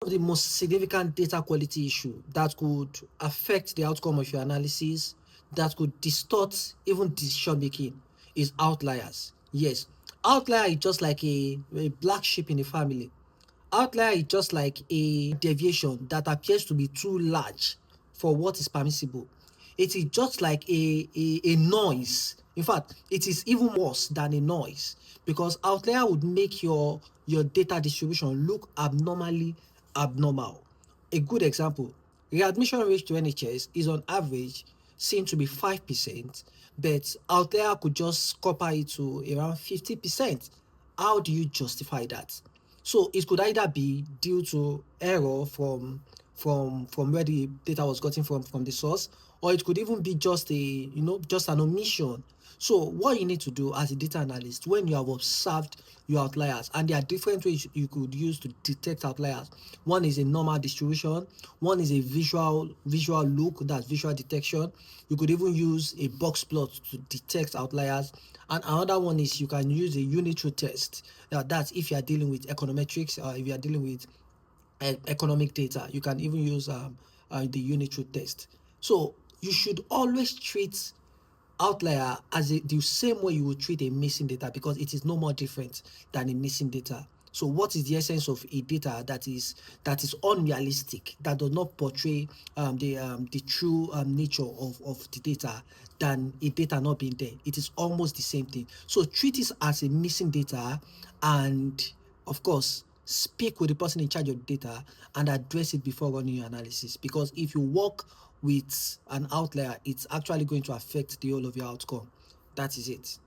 of the most significant data quality issue that could affect the outcome of your analysis, that could distort even decision making, is outliers. Yes, outlier is just like a black sheep in the family. Outlier is just like a deviation that appears to be too large for what is permissible. It is just like a noise. In fact, it is even worse than a noise because outlier would make your data distribution look abnormally abnormal. A good example, readmission rate to NHS is on average seen to be 5%, but outlier could just copper it to around 50%. How do you justify that? So it could either be due to error from where the data was gotten from the source, or it could even be just just an omission. So what you need to do as a data analyst when you have observed your outliers, and there are different ways you could use to detect outliers. One is a normal distribution, one is a visual look, that's visual detection. You could even use a box plot to detect outliers, and another one is you can use a unit root test. That's if you are dealing with econometrics, or if you are dealing with economic data, you can even use the unit root test. So you should always treat outlier as the same way you would treat a missing data, because it is no more different than a missing data. So what is the essence of a data that is unrealistic, that does not portray the true nature of the data, than a data not being there? It is almost the same thing. So treat it as a missing data, and of course speak with the person in charge of data and address it before running your analysis, because if you work with an outlier, it's actually going to affect the whole of your outcome. That is it.